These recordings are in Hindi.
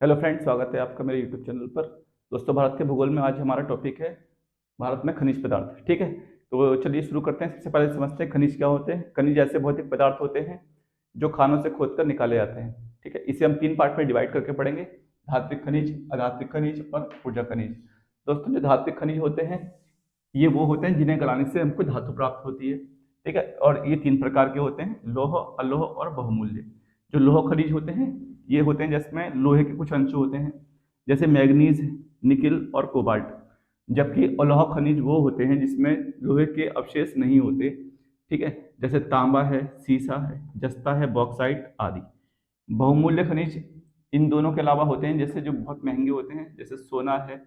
हेलो फ्रेंड्स, स्वागत है आपका मेरे यूट्यूब चैनल पर। दोस्तों, भारत के भूगोल में आज हमारा टॉपिक है भारत में खनिज पदार्थ। ठीक है, तो चलिए शुरू करते हैं। सबसे पहले समझते हैं खनिज क्या होते हैं। खनिज ऐसे भौतिक पदार्थ होते हैं जो खानों से खोदकर निकाले जाते हैं। ठीक है, इसे हम तीन पार्ट में डिवाइड करके पढ़ेंगे: धात्विक खनिज, अधात्विक खनिज और ऊर्जा खनिज। दोस्तों, जो धात्विक खनिज होते हैं ये वो होते हैं जिन्हें गलाने से हमको धातु प्राप्त होती है। ठीक है, और ये तीन प्रकार के होते हैं: लोह, अलोह और बहुमूल्य। जो लोह खनिज होते हैं ये होते हैं जिसमें लोहे के कुछ अंश होते हैं, जैसे मैग्नीज, निकिल और कोबाल्ट। जबकि अलोह खनिज वो होते हैं जिसमें लोहे के अवशेष नहीं होते। ठीक है, जैसे तांबा है, सीसा है, जस्ता है, बॉक्साइट आदि। बहुमूल्य खनिज इन दोनों के अलावा होते हैं, जैसे जो बहुत महंगे होते हैं, जैसे सोना है,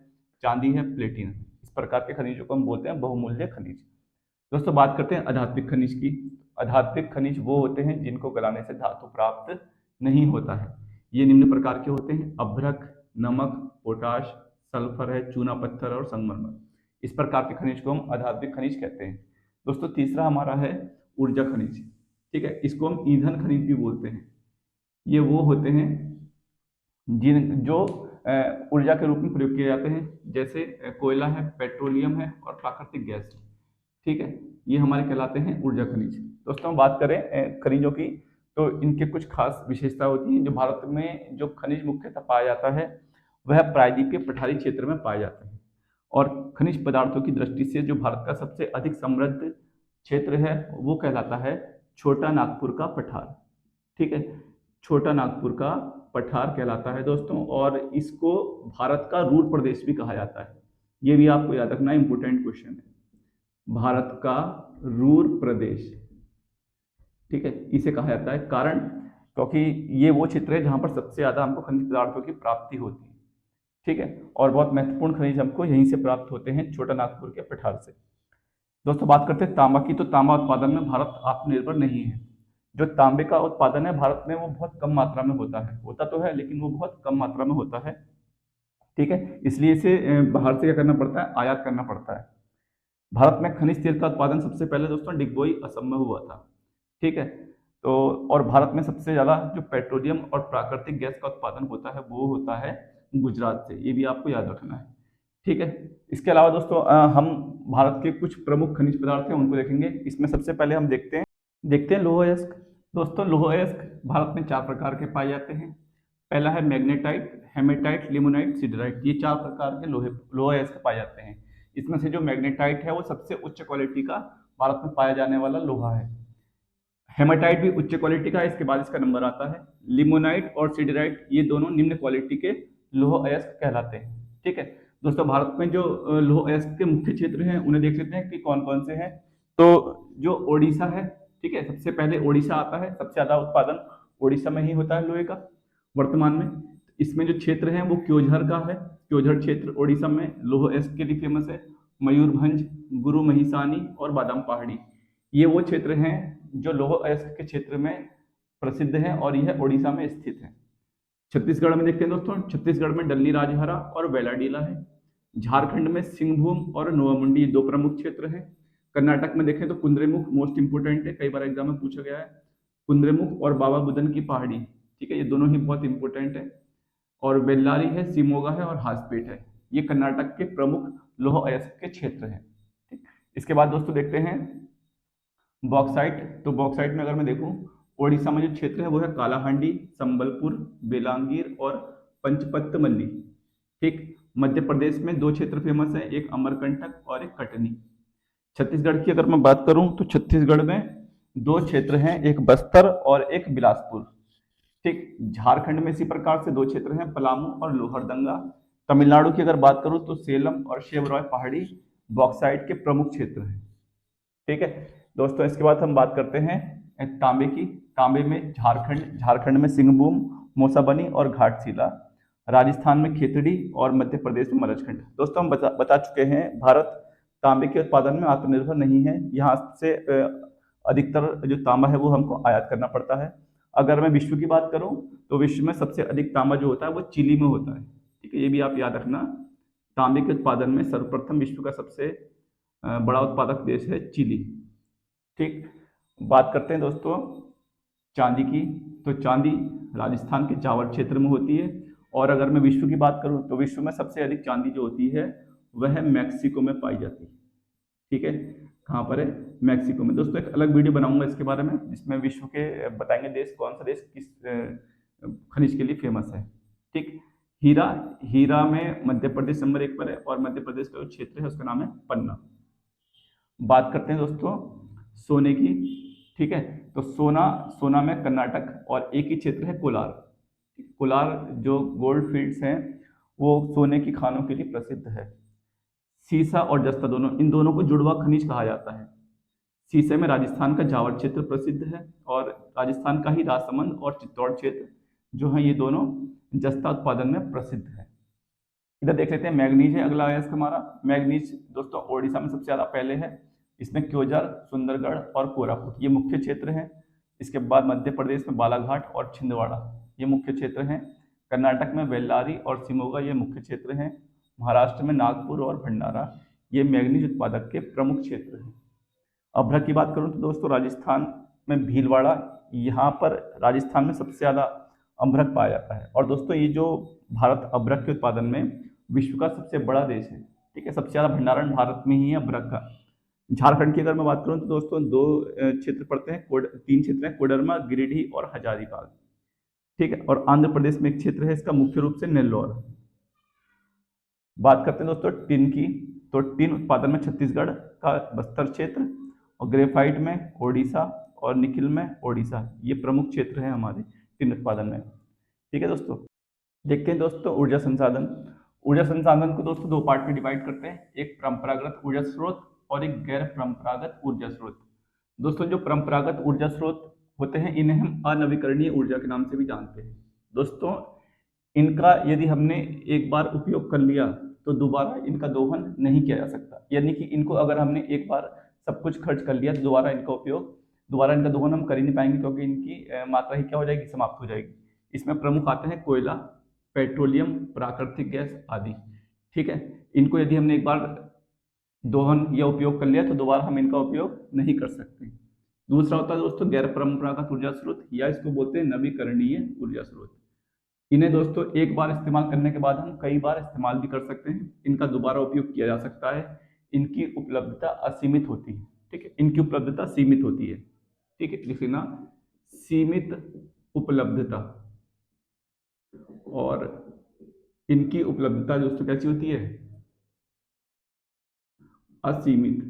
चांदी है, प्लेटिन है। इस प्रकार के खनिजों को हम बोलते हैं बहुमूल्य खनिज। दोस्तों, बात करते हैं अधात्विक खनिज की। अधात्विक खनिज वो होते हैं जिनको गलाने से धातु प्राप्त नहीं होता है। ये निम्न प्रकार के होते हैं: अभ्रक, नमक, पोटाश, सल्फर है, चूना पत्थर और संगमरमर। इस प्रकार के खनिज को हम अधात्विक खनिज कहते हैं। दोस्तों, तीसरा हमारा है ऊर्जा खनिज। ठीक है, इसको हम ईंधन खनिज भी बोलते हैं। ये वो होते हैं जिन जो ऊर्जा के रूप में प्रयोग किए जाते हैं, जैसे कोयला है, पेट्रोलियम है और प्राकृतिक गैस है। ठीक है, ये हमारे कहलाते हैं ऊर्जा खनिज। दोस्तों, हम बात करें खनिजों की, तो इनके कुछ खास विशेषता होती हैं। जो भारत में जो खनिज मुख्यतः पाया जाता है वह प्रायद्वीपीय पठारी क्षेत्र में पाए जाते हैं। और खनिज पदार्थों की दृष्टि से जो भारत का सबसे अधिक समृद्ध क्षेत्र है वो कहलाता है छोटा नागपुर का पठार। ठीक है, छोटा नागपुर का पठार कहलाता है दोस्तों, और इसको भारत का रूर प्रदेश भी कहा जाता है। ये भी आपको याद रखना, इंपोर्टेंट क्वेश्चन है। भारत का रूर प्रदेश, ठीक है, इसे कहा जाता है। कारण क्योंकि ये वो क्षेत्र है जहां पर सबसे ज्यादा हमको खनिज पदार्थों की प्राप्ति होती है। ठीक है, और बहुत महत्वपूर्ण खनिज हमको यहीं से प्राप्त होते हैं, छोटा नागपुर के पठार से। दोस्तों, बात करते हैं तांबा की, तो तांबा उत्पादन में भारत आत्मनिर्भर नहीं है। जो तांबे का उत्पादन है भारत में वो बहुत कम मात्रा में होता है। होता तो है लेकिन वो बहुत कम मात्रा में होता है। ठीक है, इसलिए इसे बाहर से क्या करना पड़ता है, आयात करना पड़ता है। भारत में खनिज तेल का उत्पादन सबसे पहले दोस्तों डिगबोई असम में हुआ था। ठीक है, तो और भारत में सबसे ज्यादा जो पेट्रोलियम और प्राकृतिक गैस का उत्पादन होता है वो होता है गुजरात से। ये भी आपको याद रखना है। ठीक है, इसके अलावा दोस्तों हम भारत के कुछ प्रमुख खनिज पदार्थ हैं उनको देखेंगे। इसमें सबसे पहले हम देखते हैं लौह अयस्क। दोस्तों, लौह अयस्क भारत में चार प्रकार के पाए जाते हैं। पहला है मैग्नेटाइट, हेमेटाइट, लिमोनाइट, सिडराइट। ये चार प्रकार के लौह अयस्क पाए जाते हैं। इसमें से जो मैग्नेटाइट है वो सबसे उच्च क्वालिटी का भारत में पाया जाने वाला लोहा है। हेमाटाइट भी उच्च क्वालिटी का है, इसके बाद इसका नंबर आता है। लिमोनाइट और सिडराइट ये दोनों निम्न क्वालिटी के लौह अयस्क कहलाते हैं। ठीक है, दोस्तों, भारत में जो लौह अयस्क के मुख्य क्षेत्र हैं उन्हें देख लेते हैं कि कौन कौन से हैं। तो जो ओडिशा है, ठीक है, सबसे पहले ओडिशा आता है। सबसे ज्यादा उत्पादन ओडिशा में ही होता है लोहे का वर्तमान में। इसमें जो क्षेत्र है वो क्योंझर का है। क्योंझर क्षेत्र ओडिशा में लौह अयस्क के लिए फेमस है। मयूरभंज, गुरु महिसानी और बादाम पहाड़ी ये वो क्षेत्र हैं जो लौह अयस्क के क्षेत्र में प्रसिद्ध है, और यह ओडिशा में स्थित है। छत्तीसगढ़ में देखते हैं दोस्तों, छत्तीसगढ़ में डल्ली राजहरा और बेलाडीला है। झारखंड में सिंहभूम और नोवामुंडी ये दो प्रमुख क्षेत्र हैं। कर्नाटक में देखें तो कुंद्रेमुख मोस्ट इंपोर्टेंट है, कई बार एग्जाम में पूछा गया है। कुंद्रेमुख और बाबा बुदन की पहाड़ी, ठीक है, ये दोनों ही बहुत इंपोर्टेंट है। और बेल्लारी है, सिमोगा है और हासपेट है। ये कर्नाटक के प्रमुख लौह अयस्क के क्षेत्र हैं। ठीक, इसके बाद दोस्तों देखते हैं बॉक्साइट। तो बॉक्साइट में अगर मैं देखूं, ओडिशा में जो क्षेत्र है वो है कालाहांडी, संबलपुर, बेलांगीर और पंचपत्तमल्ली। ठीक, मध्य प्रदेश में दो क्षेत्र फेमस है, एक अमरकंटक और एक कटनी। छत्तीसगढ़ की अगर मैं बात करूं तो छत्तीसगढ़ में दो क्षेत्र हैं, एक बस्तर और एक बिलासपुर। ठीक, झारखंड में इसी प्रकार से दो क्षेत्र हैं, पलामू और लोहरदंगा। तमिलनाडु की अगर बात करूं तो सेलम और शेवरॉय पहाड़ी बॉक्साइट के प्रमुख क्षेत्र हैं। ठीक है दोस्तों, इसके बाद हम बात करते हैं तांबे की। तांबे में झारखंड में सिंहभूम, मौसाबनी और घाटशिला। राजस्थान में खेतड़ी और मध्य प्रदेश में मरजखंड। दोस्तों, हम बता चुके हैं भारत तांबे के उत्पादन में आत्मनिर्भर नहीं है। यहाँ से अधिकतर जो तांबा है वो हमको आयात करना पड़ता है। अगर मैं विश्व की बात करूं तो विश्व में सबसे अधिक तांबा जो होता है वो चिली में होता है। ठीक है, ये भी आप याद रखना। तांबे के उत्पादन में सर्वप्रथम विश्व का सबसे बड़ा उत्पादक देश है चिली। ठीक, बात करते हैं दोस्तों चांदी की। तो चांदी राजस्थान के चावल क्षेत्र में होती है और अगर मैं विश्व की बात करूं तो विश्व में सबसे अधिक चांदी जो होती है वह मैक्सिको में पाई जाती है। ठीक है, कहाँ पर है? मैक्सिको में। दोस्तों एक अलग वीडियो बनाऊंगा इसके बारे में, जिसमें विश्व के बताएंगे देश, कौन सा देश किस खनिज के लिए फेमस है। ठीक। हीरा, हीरा में मध्य प्रदेश नंबर 1 पर है, और मध्य प्रदेश का जो क्षेत्र है उसका नाम है पन्ना। बात करते हैं दोस्तों सोने की। ठीक है, तो सोना, सोना में कर्नाटक, और एक ही क्षेत्र है कोलार। कोलार जो गोल्ड फील्ड्स हैं वो सोने की खानों के लिए प्रसिद्ध है। सीसा और जस्ता दोनों, इन दोनों को जुड़वा खनिज कहा जाता है। सीसे में राजस्थान का जावर क्षेत्र प्रसिद्ध है, और राजस्थान का ही राजसमंद और चित्तौड़ क्षेत्र जो है ये दोनों जस्ता उत्पादन में प्रसिद्ध है। इधर देख लेते हैं मैग्नीज है अगला आया हमारा। मैग्नीज दोस्तों ओडिशा में सबसे ज्यादा पहले है। इसमें क्योंझार, सुंदरगढ़ और कोरापुट ये मुख्य क्षेत्र हैं। इसके बाद मध्य प्रदेश में बालाघाट और छिंदवाड़ा ये मुख्य क्षेत्र हैं। कर्नाटक में बेल्लारी और शिमोगा ये मुख्य क्षेत्र हैं। महाराष्ट्र में नागपुर और भंडारा ये मैग्नीज उत्पादक के प्रमुख क्षेत्र हैं। अभ्रक की बात करूं तो दोस्तों राजस्थान में भीलवाड़ा, यहाँ पर राजस्थान में सबसे ज्यादा अभ्रक पाया जाता है। और दोस्तों ये जो भारत अभ्रक के उत्पादन में विश्व का सबसे बड़ा देश है। ठीक है, सबसे ज्यादा भंडारण भारत में ही है अभ्रक का। झारखंड की अगर मैं बात करूं तो दोस्तों दो क्षेत्र पड़ते हैं, तीन क्षेत्र हैं, कोडरमा, गिरिडीह और हजारीबाग। ठीक है, और आंध्र प्रदेश में एक क्षेत्र है इसका मुख्य रूप से नेल्लौर। बात करते हैं दोस्तों टिन की, तो टिन उत्पादन में छत्तीसगढ़ का बस्तर क्षेत्र, और ग्रेफाइट में ओडिशा, और निकिल में ओडिशा ये प्रमुख क्षेत्र हैं हमारे टिन उत्पादन में। ठीक है दोस्तों, देखते हैं दोस्तों ऊर्जा संसाधन। ऊर्जा संसाधन को दोस्तों दो पार्ट में डिवाइड करते हैं, एक परंपरागत ऊर्जा स्रोत और एक गैर परंपरागत ऊर्जा स्रोत। दोस्तों जो परंपरागत ऊर्जा स्रोत होते हैं इन्हें हम अनवीकरणीय ऊर्जा के नाम से भी जानते हैं। दोस्तों इनका यदि हमने एक बार उपयोग कर लिया तो दोबारा इनका दोहन नहीं किया जा सकता, यानी कि इनको अगर हमने एक बार सब कुछ खर्च कर लिया तो दोबारा इनका दोहन हम कर ही नहीं पाएंगे, क्योंकि इनकी मात्रा ही क्या हो जाएगी, समाप्त हो जाएगी। इसमें प्रमुख आते हैं कोयला, पेट्रोलियम, प्राकृतिक गैस आदि। ठीक है, इनको यदि हमने एक बार दोहन या उपयोग कर लिया तो दोबारा हम इनका उपयोग नहीं कर सकते। दूसरा होता है दोस्तों गैर परंपरागत ऊर्जा स्रोत, या इसको बोलते हैं नवीकरणीय ऊर्जा स्रोत। इन्हें दोस्तों एक बार इस्तेमाल करने के बाद हम कई बार इस्तेमाल भी कर सकते हैं, इनका दोबारा उपयोग किया जा सकता है, इनकी उपलब्धता असीमित होती है। ठीक है, इनकी उपलब्धता सीमित होती है। ठीक है, लिख लेना सीमित उपलब्धता। और इनकी उपलब्धता दोस्तों कैसी होती है, असीमित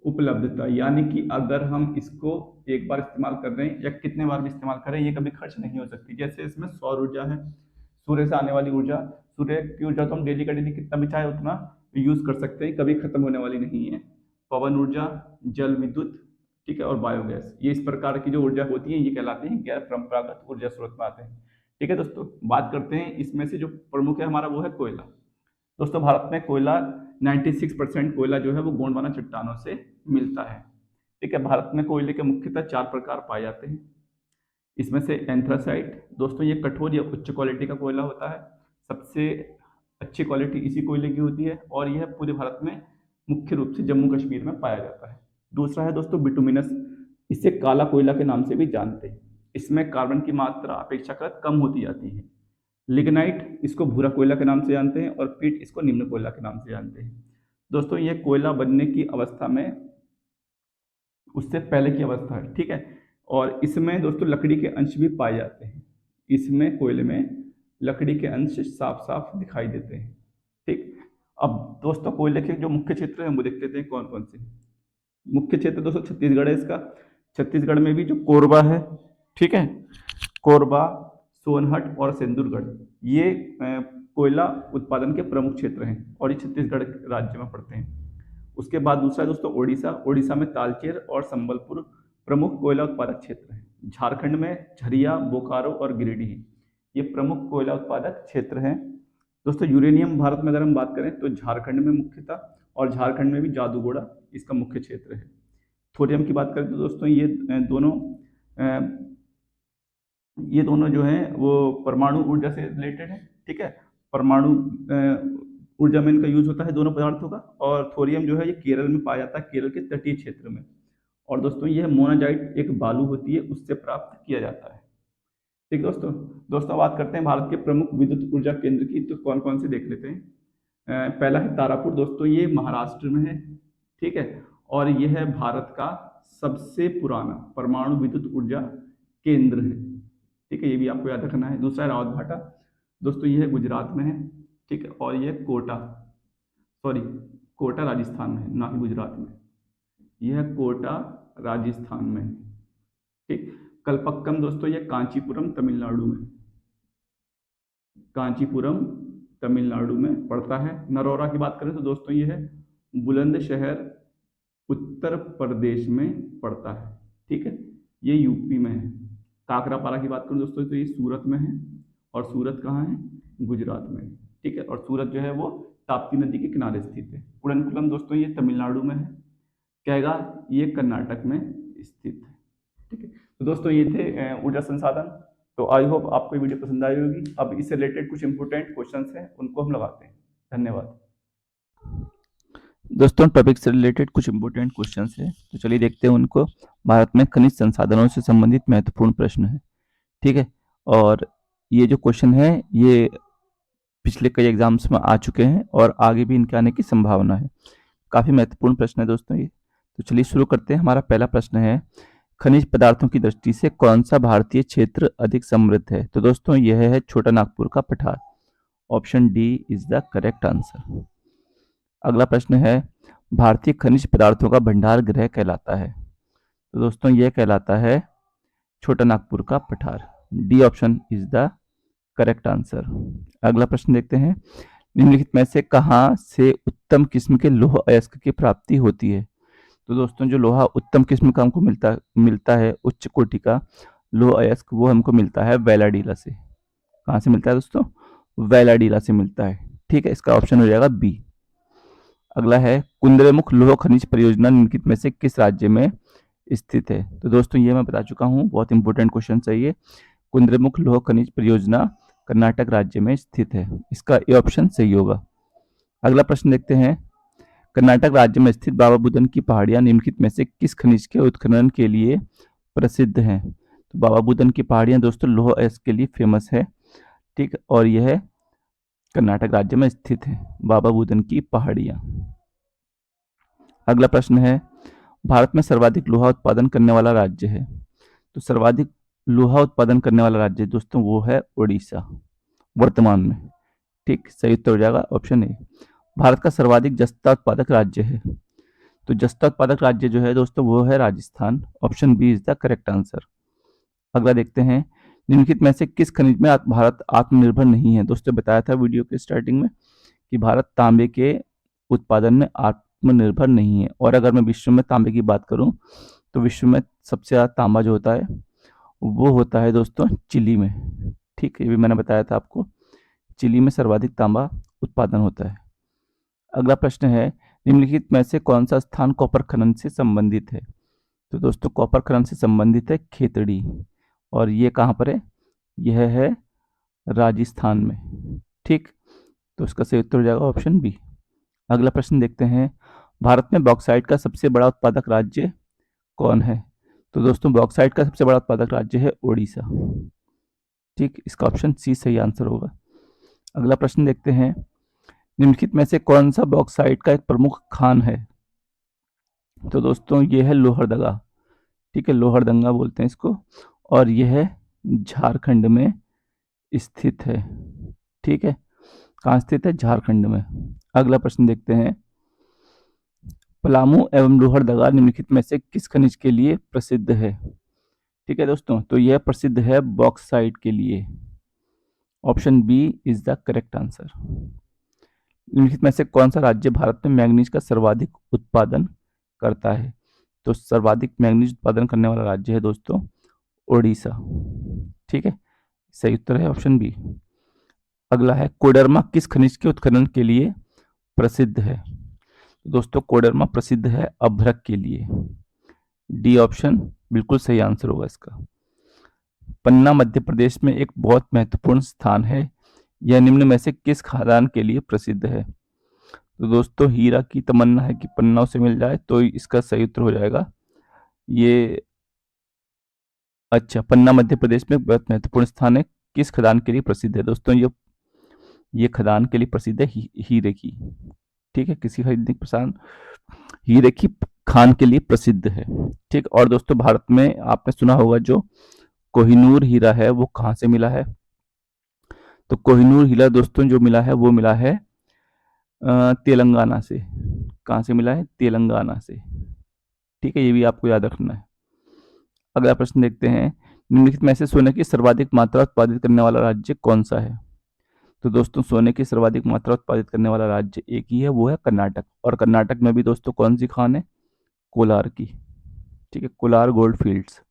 उपलब्धता, यानी कि अगर हम इसको एक बार इस्तेमाल कर रहे हैं या कितने बार भी इस्तेमाल करें ये कभी खर्च नहीं हो सकती। जैसे इसमें सौर ऊर्जा है, सूर्य से आने वाली ऊर्जा, सूर्य की ऊर्जा तो हम डेली का डेली कितना भी चाहे उतना यूज कर सकते हैं, कभी खत्म होने वाली नहीं है। पवन ऊर्जा, जल विद्युत, ठीक है, और बायोगैस, ये इस प्रकार की जो ऊर्जा होती है ये कहलाते हैं गैर परंपरागत ऊर्जा स्रोत में आते हैं। ठीक है दोस्तों, बात करते हैं इसमें से जो प्रमुख है हमारा वो है कोयला। दोस्तों भारत में कोयला 96% कोयला जो है वो गोंडवाना चट्टानों से मिलता है। ठीक है, भारत में कोयले के मुख्यतः 4 प्रकार पाए जाते हैं। इसमें से एंथ्रासाइट, दोस्तों ये कठोर या उच्च क्वालिटी का कोयला होता है, सबसे अच्छी क्वालिटी इसी कोयले की होती है, और यह पूरे भारत में मुख्य रूप से जम्मू कश्मीर में पाया जाता है। दूसरा है दोस्तों बिटुमिनस, इसे काला कोयला के नाम से भी जानते हैं, इसमें कार्बन की मात्रा अपेक्षाकृत कम होती जाती है। लिग्नाइट, इसको भूरा कोयला के नाम से जानते हैं, और पीट इसको निम्न कोयला के नाम से जानते हैं। दोस्तों ये कोयला बनने की अवस्था में उससे पहले की अवस्था है। ठीक है, और इसमें दोस्तों लकड़ी के अंश भी पाए जाते हैं, इसमें कोयले में लकड़ी के अंश साफ साफ दिखाई देते हैं। ठीक, अब दोस्तों कोयले के जो मुख्य क्षेत्र हैं वो देख लेते हैं कौन कौन से। मुख्य क्षेत्र दोस्तों छत्तीसगढ़ है इसका। छत्तीसगढ़ में भी जो कोरबा है, ठीक है, कोरबा, सोनहट और सिंदूरगढ़ ये कोयला उत्पादन के प्रमुख क्षेत्र हैं, और ये छत्तीसगढ़ राज्य में पड़ते हैं। उसके बाद दूसरा दोस्तों ओडिशा, ओडिशा में तालचेर और संबलपुर प्रमुख कोयला उत्पादक क्षेत्र हैं। झारखंड में झरिया, बोकारो और गिरिडीह ये प्रमुख कोयला उत्पादक क्षेत्र हैं। दोस्तों यूरेनियम भारत में अगर हम बात करें तो झारखंड में मुख्यतः, और झारखंड में भी जादूगोड़ा इसका मुख्य क्षेत्र है। थोरियम की बात करें तो दोस्तों ये दोनों जो हैं वो परमाणु ऊर्जा से रिलेटेड है। ठीक है, परमाणु ऊर्जा में इनका यूज होता है दोनों पदार्थों का। और थोरियम जो है ये केरल में पाया जाता है, केरल के तटीय क्षेत्र में। और दोस्तों यह मोनाजाइट एक बालू होती है उससे प्राप्त किया जाता है। ठीक दोस्तों बात करते हैं भारत के प्रमुख विद्युत ऊर्जा केंद्र की। तो कौन कौन से देख लेते हैं। पहला है तारापुर दोस्तों, ये महाराष्ट्र में है। ठीक है, और यह है भारत का सबसे पुराना परमाणु विद्युत ऊर्जा केंद्र है। ठीक है, ये भी आपको याद रखना है। दूसरा है रावत भाटा दोस्तों, ये है गुजरात में है। ठीक है, और यह कोटा राजस्थान में है, ना कि गुजरात में। यह कोटा राजस्थान में है। ठीक, कलपक्कम दोस्तों, यह कांचीपुरम तमिलनाडु में, कांचीपुरम तमिलनाडु में पड़ता है। नरोरा की बात करें तो दोस्तों ये है बुलंदशहर उत्तर प्रदेश में पड़ता है। ठीक है, ये यूपी में है। काकरापारा की बात करूं दोस्तों तो ये सूरत में है, और सूरत कहाँ है, गुजरात में है। ठीक है, और सूरत जो है वो ताप्ती नदी के किनारे स्थित है। कुड़नकुलम दोस्तों ये तमिलनाडु में है। कैगा ये कर्नाटक में स्थित है। ठीक है, तो दोस्तों ये थे ऊर्जा संसाधन। तो आई होप आपको ये वीडियो पसंद आई होगी। अब इससे रिलेटेड कुछ इंपोर्टेंट क्वेश्चंस हैं, उनको हम लगाते हैं। धन्यवाद दोस्तों। टॉपिक से रिलेटेड कुछ इंपोर्टेंट क्वेश्चंस हैं, तो चलिए देखते हैं उनको। भारत में खनिज संसाधनों से संबंधित महत्वपूर्ण प्रश्न है। ठीक है, और ये जो क्वेश्चन है ये पिछले कई एग्जाम्स में आ चुके हैं और आगे भी इनके आने की संभावना है। काफी महत्वपूर्ण प्रश्न है दोस्तों ये। तो चलिए शुरू करते हैं। हमारा पहला प्रश्न है, खनिज पदार्थों की दृष्टि से कौन सा भारतीय क्षेत्र अधिक समृद्ध है? तो दोस्तों यह है छोटा नागपुर का पठार। Option D is the correct answer. अगला प्रश्न है, भारतीय खनिज पदार्थों का भंडार गृह कहलाता है? तो दोस्तों यह कहलाता है छोटा नागपुर का पठार। D option is the correct answer. अगला प्रश्न देखते हैं, निम्नलिखित में से कहां से उत्तम किस्म के लौह अयस्क की प्राप्ति होती है? तो दोस्तों जो लोहा उत्तम किस्म का हमको मिलता है, उच्च कोटि का लौह अयस्क, वो हमको मिलता है वेलाडीला से। कहाँ से मिलता है दोस्तों? वेलाडीला से मिलता है। ठीक है, इसका ऑप्शन हो जाएगा बी। अगला है, कुंद्रेमुख लौह खनिज परियोजना निम्नलिखित में से किस राज्य में स्थित है? तो दोस्तों ये मैं बता चुका हूँ, बहुत इंपॉर्टेंट क्वेश्चन है ये। कुंद्रेमुख लौह खनिज परियोजना कर्नाटक राज्य में स्थित है। इसका ए ऑप्शन सही होगा। अगला प्रश्न देखते हैं, कर्नाटक राज्य में स्थित बाबा बुदन की पहाड़ियां निम्नलिखित में से किस खनिज के उत्खनन के लिए प्रसिद्ध हैं? तो बाबा बुदन की पहाड़ियां दोस्तों लौह अयस्क के लिए फेमस है। ठीक, और यह कर्नाटक राज्य में स्थित है, बाबा बुदन की पहाड़ियां। अगला प्रश्न है, भारत में सर्वाधिक लोहा उत्पादन करने वाला राज्य है? तो सर्वाधिक लोहा उत्पादन करने वाला राज्य दोस्तों वो है उड़ीसा वर्तमान में। ठीक, सही उत्तर हो जाएगा ऑप्शन ए। भारत का सर्वाधिक जस्ता उत्पादक राज्य है? तो जस्ता उत्पादक राज्य जो है दोस्तों वो है Rajasthan. Option B is the correct answer. अगला देखते हैं, निम्नलिखित में से किस खनिज में भारत आत्मनिर्भर नहीं है? दोस्तों बताया था वीडियो के स्टार्टिंग में कि भारत तांबे के उत्पादन में आत्मनिर्भर नहीं है। और अगर मैं विश्व में तांबे की बात करूं तो विश्व में सबसे ज्यादा तांबा जो होता है वो होता है दोस्तों चिली में। ठीक, ये भी मैंने बताया था आपको, चिली में सर्वाधिक तांबा उत्पादन होता है। अगला प्रश्न है, निम्नलिखित में से कौन सा स्थान कॉपर खनन से संबंधित है? तो दोस्तों कॉपर खनन से संबंधित है खेतड़ी, और ये कहाँ पर है? यह है राजस्थान में। ठीक, तो इसका सही उत्तर हो जाएगा ऑप्शन बी। अगला प्रश्न देखते हैं, भारत में बॉक्साइट का सबसे बड़ा उत्पादक राज्य कौन है? तो दोस्तों बॉक्साइट का सबसे बड़ा उत्पादक राज्य है उड़ीसा। ठीक, इसका ऑप्शन सी सही आंसर होगा। अगला प्रश्न देखते हैं, निम्नलिखित में से कौन सा बॉक्साइट का एक प्रमुख खान है? तो दोस्तों ये है लोहरदगा। ठीक है, लोहरदंगा बोलते हैं इसको, और यह है झारखंड में स्थित है। ठीक है, कहाँ स्थित है? झारखंड में। अगला प्रश्न देखते हैं, पलामू एवं लोहरदगा निम्नलिखित में से किस खनिज के लिए प्रसिद्ध है? ठीक है दोस्तों, तो यह प्रसिद्ध है बॉक्साइट के लिए। Option B is the correct answer. निम्नलिखित में से कौन सा राज्य भारत में मैंगनीज का सर्वाधिक उत्पादन करता है? तो सर्वाधिक मैंगनीज उत्पादन करने वाला राज्य है दोस्तों ओडिशा। ठीक है, सही उत्तर है ऑप्शन बी। अगला है, कोडरमा किस खनिज के उत्खनन के लिए प्रसिद्ध है? दोस्तों कोडरमा प्रसिद्ध है अभ्रक के लिए। डी ऑप्शन बिल्कुल सही आंसर होगा इसका। पन्ना मध्य प्रदेश में एक बहुत महत्वपूर्ण स्थान है, यह निम्न में से किस खादान के लिए प्रसिद्ध है? तो दोस्तों हीरा की तमन्ना है कि पन्ना उसे मिल जाए, तो इसका सही उत्तर हो जाएगा ये अच्छा, पन्ना मध्य प्रदेश में बहुत महत्वपूर्ण स्थान है, किस खदान के लिए प्रसिद्ध है? दोस्तों ये खदान के लिए प्रसिद्ध है हीरे की। ठीक है, किसी खरीदने के प्रसाद हीरे की खान के लिए प्रसिद्ध है। ठीक। और दोस्तों भारत में आपने सुना होगा जो कोहिनूर हीरा है वो कहाँ से मिला है? तो कोहिनूर हीरा दोस्तों जो मिला है वो मिला है तेलंगाना से। कहाँ से मिला है? तेलंगाना से। ठीक है, ये भी आपको याद रखना है। अगला प्रश्न देखते हैं, निम्नलिखित में से सोने की सर्वाधिक मात्रा उत्पादित करने वाला राज्य कौन सा है? तो दोस्तों सोने की सर्वाधिक मात्रा उत्पादित करने वाला राज्य एक ही है, वो है कर्नाटक। और कर्नाटक में भी दोस्तों कौन सी खान है? कोलार की। ठीक है, कोलार गोल्ड फील्ड्स।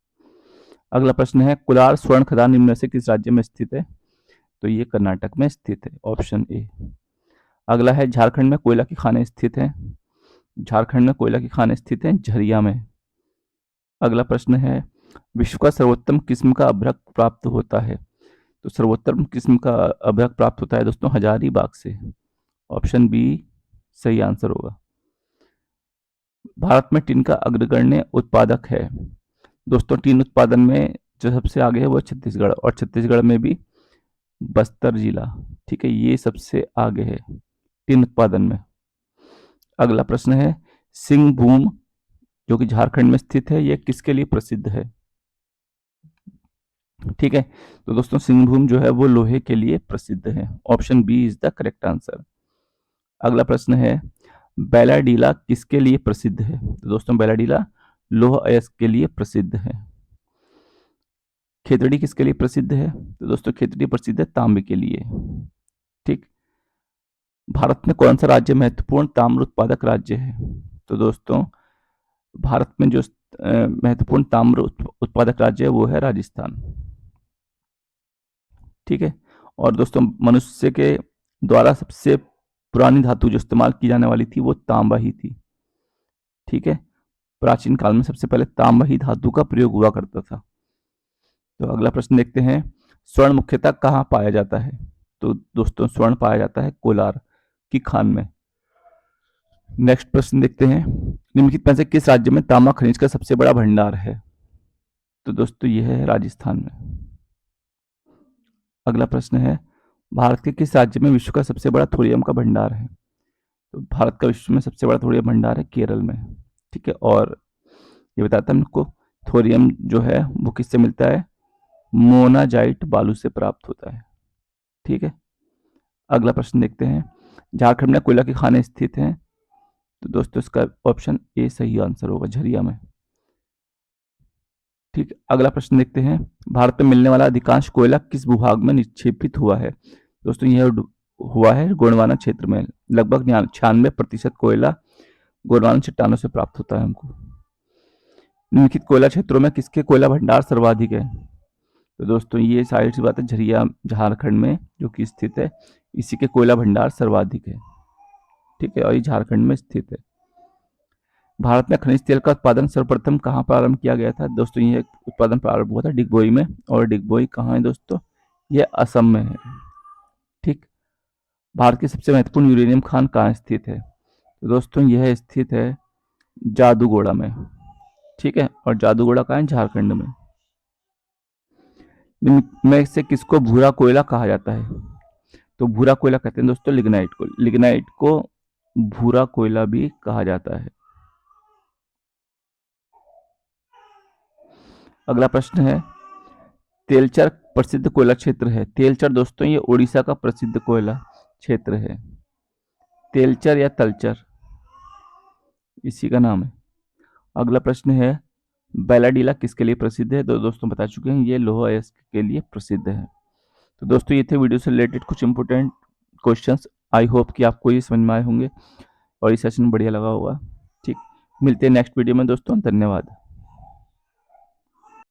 अगला प्रश्न है, कोलार स्वर्ण खदान निम्न में से किस राज्य में स्थित है? तो ये कर्नाटक में स्थित है, ऑप्शन ए। अगला है, झारखंड में कोयला की खानें स्थित हैं। झारखंड में कोयला की खानें स्थित हैं झरिया में। अगला प्रश्न है, विश्व का सर्वोत्तम किस्म का अभ्रक प्राप्त होता है? तो सर्वोत्तम किस्म का अभ्रक प्राप्त होता है दोस्तों हजारीबाग से। ऑप्शन बी सही आंसर होगा। भारत में टीन का अग्रगण्य उत्पादक है? दोस्तों टीन उत्पादन में जो सबसे आगे है वो छत्तीसगढ़, और छत्तीसगढ़ में भी बस्तर जिला। ठीक है, ये सबसे आगे है टीन उत्पादन में। अगला प्रश्न है, सिंहभूम जो कि झारखंड में स्थित है, यह किसके लिए प्रसिद्ध है? ठीक है, तो दोस्तों सिंहभूम जो है वो लोहे के लिए प्रसिद्ध है। Option B is the correct answer. अगला प्रश्न है, बैलाडीला किसके लिए प्रसिद्ध है? तो दोस्तों बैलाडीला लौह अयस्क के लिए प्रसिद्ध है। खेतड़ी किसके लिए प्रसिद्ध है? तो दोस्तों खेतड़ी प्रसिद्ध है तांबे के लिए। ठीक। भारत में कौन सा राज्य महत्वपूर्ण ताम्र उत्पादक राज्य है? तो दोस्तों भारत में जो महत्वपूर्ण ताम्र उत्पादक राज्य है वो है राजस्थान। ठीक है, और दोस्तों मनुष्य के द्वारा सबसे पुरानी धातु जो इस्तेमाल की जाने वाली थी वो तांबा ही थी। ठीक है, प्राचीन काल में सबसे पहले तांबा ही धातु का प्रयोग हुआ करता था। तो अगला प्रश्न देखते हैं, स्वर्ण मुख्यतः कहाँ पाया जाता है? तो दोस्तों स्वर्ण पाया जाता है कोलार की खान में। नेक्स्ट प्रश्न देखते हैं, निम्नलिखित में से किस राज्य में तांबा खनिज का सबसे बड़ा भंडार है? तो दोस्तों यह है राजस्थान में। अगला प्रश्न है, भारत के किस राज्य में विश्व का सबसे बड़ा थोरियम का भंडार है? तो भारत का विश्व में सबसे बड़ा थोरियम भंडार है केरल में। ठीक है, और ये बताता है हमको थोरियम जो है वो किससे मिलता है? मोनाजाइट बालू से प्राप्त होता है। ठीक है, अगला प्रश्न देखते हैं, झारखंड में कोयला की खानें स्थित हैं? तो दोस्तों इसका ऑप्शन ए सही आंसर होगा, झरिया में। ठीक, अगला प्रश्न देखते हैं, भारत में मिलने वाला अधिकांश कोयला किस भूभाग में निक्षेपित हुआ है? दोस्तों यह हुआ है गोंडवाना क्षेत्र में। लगभग 96% कोयला गोंडवाना चट्टानों से प्राप्त होता है हमको। निम्नलिखित कोयला क्षेत्रों में किसके कोयला भंडार सर्वाधिक है? तो दोस्तों ये सारी सी बात है, झरिया झारखंड में जो कि स्थित है, इसी के कोयला भंडार सर्वाधिक है। ठीक है, और ये झारखंड में स्थित है। भारत में खनिज तेल का उत्पादन सर्वप्रथम कहाँ प्रारंभ किया गया था? दोस्तों ये उत्पादन प्रारंभ हुआ था डिगबोई में, और डिगबोई कहाँ है दोस्तों? ये असम में है। ठीक, भारत की सबसे महत्वपूर्ण यूरेनियम खान कहाँ स्थित है? तो दोस्तों यह स्थित है जादूगोड़ा में। ठीक है, और जादूगोड़ा कहाँ है? झारखंड में। में से किसको भूरा कोयला कहा जाता है? तो भूरा कोयला कहते हैं दोस्तों लिग्नाइट को। लिग्नाइट को भूरा कोयला भी कहा जाता है। अगला प्रश्न है, तेलचर प्रसिद्ध कोयला क्षेत्र है? तेलचर दोस्तों ये उड़ीसा का प्रसिद्ध कोयला क्षेत्र है। तेलचर या तलचर इसी का नाम है। अगला प्रश्न है, बैलाडीला किसके लिए प्रसिद्ध है? तो दोस्तों बता चुके हैं, ये लौह अयस्क के लिए प्रसिद्ध है। तो दोस्तों ये थे वीडियो से रिलेटेड कुछ इंपोर्टेंट क्वेश्चंस। आई होप कि आपको ये समझ में आए होंगे और ये सेशन बढ़िया लगा होगा। ठीक, मिलते हैं नेक्स्ट वीडियो में दोस्तों, धन्यवाद।